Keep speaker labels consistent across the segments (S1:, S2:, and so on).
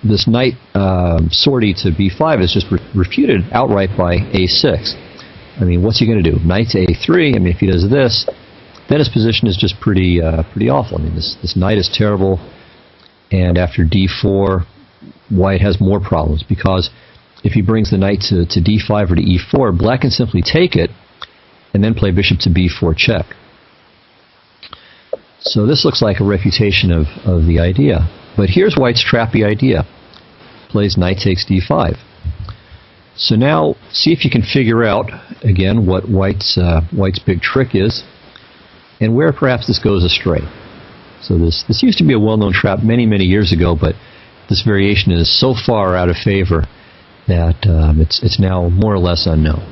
S1: this knight sortie to b5 is just refuted outright by a6. I mean, what's he going to do? Knight to a3. I mean, if he does this, then his position is just pretty awful. I mean, this knight is terrible. And after d4, white has more problems, because if he brings the knight to d5 or to e4, black can simply take it and then play bishop to b4 check. So this looks like a refutation of the idea. But here's white's trappy idea. Plays knight takes d5. So now, see if you can figure out, again, what white's big trick is, and where perhaps this goes astray. So this used to be a well-known trap many, many years ago, but this variation is so far out of favor that it's now more or less unknown.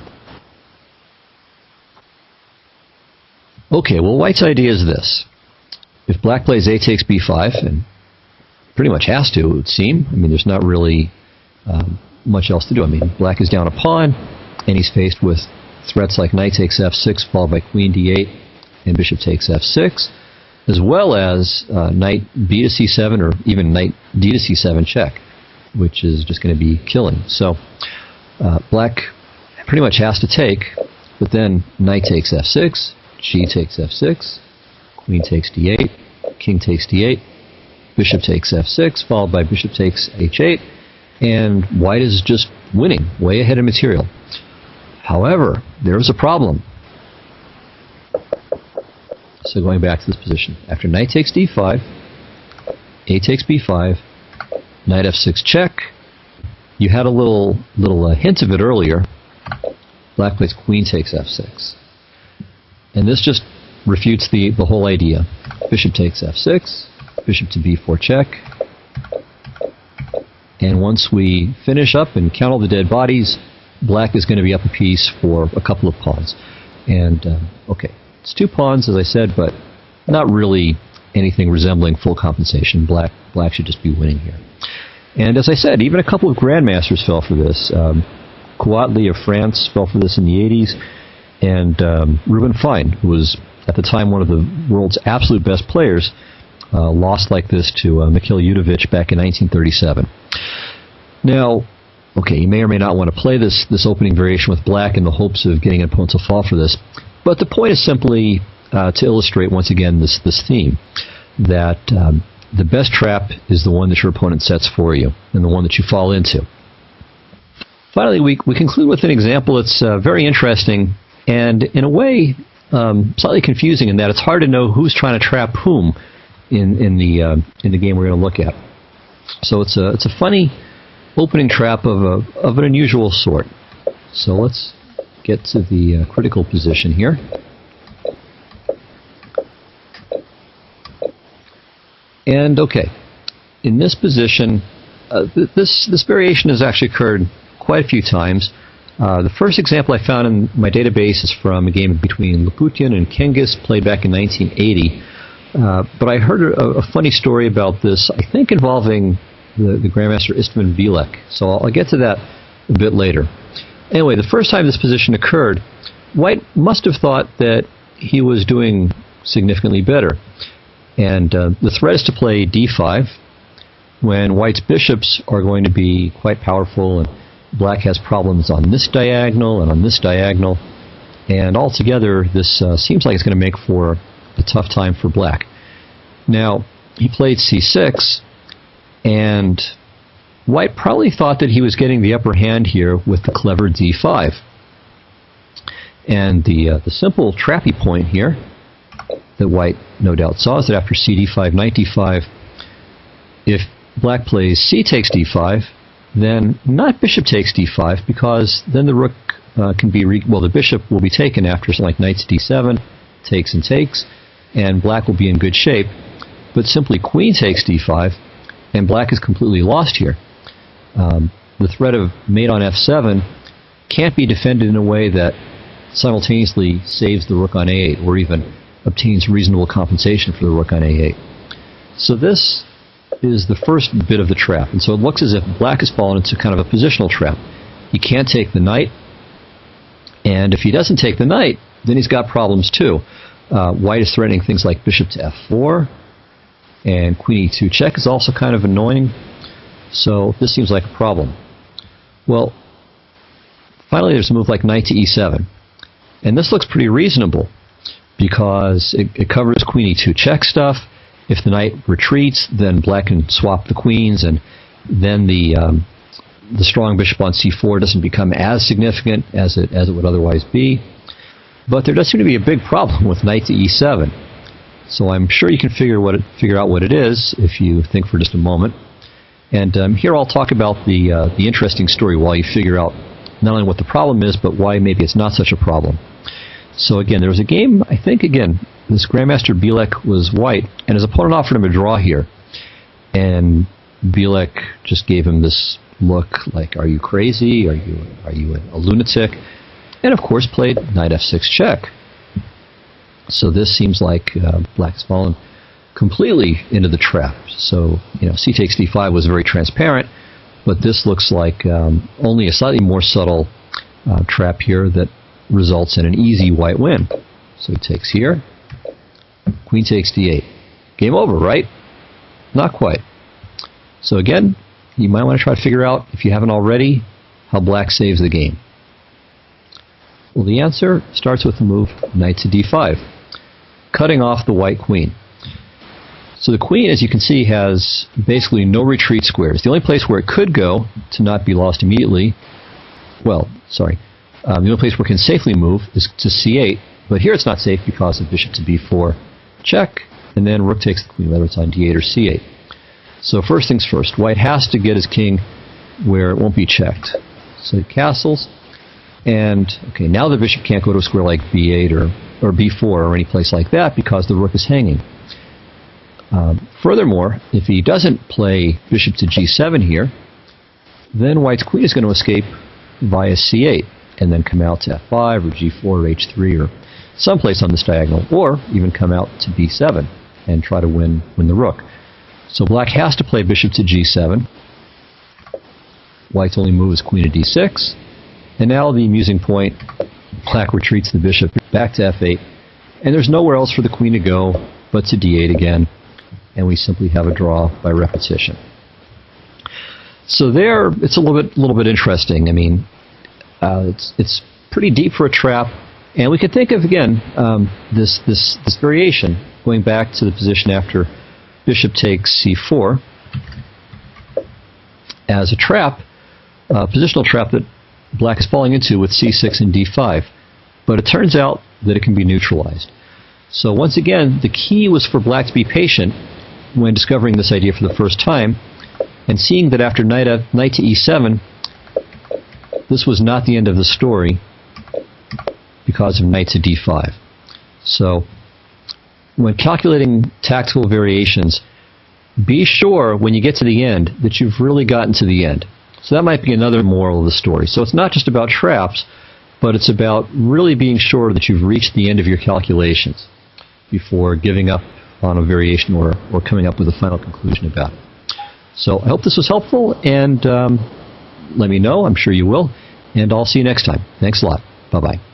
S1: Okay, well, white's idea is this. If black plays a takes b5, and pretty much has to, it would seem. I mean, there's not really much else to do. I mean, black is down a pawn, and he's faced with threats like knight takes f6, followed by queen d8, and bishop takes f6, as well as knight b to c7, or even knight d to c7 check, which is just going to be killing. So black pretty much has to take, but then knight takes f6, g takes f6, queen takes d8, king takes d8, bishop takes f6, followed by bishop takes h8, and white is just winning, way ahead of material. However, there's a problem. So going back to this position, after knight takes d5, a takes b5, knight f6 check. You had a little hint of it earlier. Black plays queen takes f6. And this just refutes the whole idea. Bishop takes f6, bishop to b4 check. And once we finish up and count all the dead bodies, black is going to be up a piece for a couple of pawns. And, okay, it's 2 pawns, as I said, but not really anything resembling full compensation. Black should just be winning here. And as I said, even a couple of grandmasters fell for this. Coatley of France fell for this in the 80s, and Reuben Fine, who was at the time one of the world's absolute best players, lost like this to Mikhail Yudovich back in 1937. Now, okay, you may or may not want to play this opening variation with black in the hopes of getting an opponent to fall for this, but the point is simply to illustrate once again this theme, that the best trap is the one that your opponent sets for you, and the one that you fall into. Finally, we conclude with an example that's very interesting, and in a way slightly confusing in that it's hard to know who's trying to trap whom in the game we're going to look at. So it's a funny opening trap of an unusual sort. So let's get to the critical position here. And okay, in this position, this variation has actually occurred quite a few times. The first example I found in my database is from a game between Laputin and Kengis, played back in 1980. But I heard a funny story about this, I think involving the Grandmaster Istvan Vilek. So I'll get to that a bit later. Anyway, the first time this position occurred, white must have thought that he was doing significantly better. And the threat is to play d5, when white's bishops are going to be quite powerful, and black has problems on this diagonal and on this diagonal. And altogether, this seems like it's going to make for a tough time for black. Now, he played c6, and white probably thought that he was getting the upper hand here with the clever d5. And the simple trappy point here that white no doubt saw is that after cd5, knight d5, if black plays c takes d5, then not bishop takes d5, because then the rook can be, the bishop will be taken after something like knight to d7, takes and takes, and black will be in good shape. But simply queen takes d5, and black is completely lost here. The threat of mate on f7 can't be defended in a way that simultaneously saves the rook on a8, or even obtains reasonable compensation for the rook on a8. So this is the first bit of the trap. And so it looks as if black has fallen into kind of a positional trap. He can't take the knight, and if he doesn't take the knight, then he's got problems too. White is threatening things like bishop to f4, and queen e2 check is also kind of annoying. So this seems like a problem. Well, finally there's a move like knight to e7. And this looks pretty reasonable because it covers queen e2 check stuff. If the knight retreats, then black can swap the queens, and then the strong bishop on c4 doesn't become as significant as it would otherwise be. But there does seem to be a big problem with knight to e7. So I'm sure you can figure out what it is if you think for just a moment. And here I'll talk about the interesting story while you figure out not only what the problem is, but why maybe it's not such a problem. So again, there was a game, I think again, this Grandmaster Bielek was white, and his opponent offered him a draw here. And Bielek just gave him this look like, are you crazy? Are you a lunatic? And of course played knight f6 check. So this seems like black has fallen completely into the trap. So, c takes d5 was very transparent, but this looks like only a slightly more subtle trap here that results in an easy white win. So he takes here, queen takes d8. Game over, right? Not quite. So again, you might want to try to figure out, if you haven't already, how black saves the game. Well, the answer starts with the move knight to d5, cutting off the white queen. So the queen, as you can see, has basically no retreat squares. The only place where it could go to not be lost immediately, the only place where it can safely move is to c8, but here it's not safe because of bishop to b4 check, and then rook takes the queen, whether it's on d8 or c8. So first things first, white has to get his king where it won't be checked. So he castles, and okay, now the bishop can't go to a square like b8 or b4 or any place like that because the rook is hanging. Furthermore, if he doesn't play bishop to g7 here, then white's queen is going to escape via c8 and then come out to f5 or g4 or h3 or someplace on this diagonal, or even come out to b7 and try to win the rook. So black has to play bishop to g7. White's only move is queen to d6. And now the amusing point, black retreats the bishop back to f8, and there's nowhere else for the queen to go but to d8 again, and we simply have a draw by repetition. So there, it's a little bit interesting. I mean, it's pretty deep for a trap, and we could think of again this variation going back to the position after bishop takes c4 as a trap, positional trap that black is falling into with c6 and d5. But it turns out that it can be neutralized. So once again, the key was for black to be patient when discovering this idea for the first time, and seeing that after knight to e7, this was not the end of the story because of knight to d5. So when calculating tactical variations, be sure when you get to the end that you've really gotten to the end. So that might be another moral of the story. So it's not just about traps, but it's about really being sure that you've reached the end of your calculations before giving up on a variation or coming up with a final conclusion about it. So I hope this was helpful, and let me know. I'm sure you will. And I'll see you next time. Thanks a lot. Bye-bye.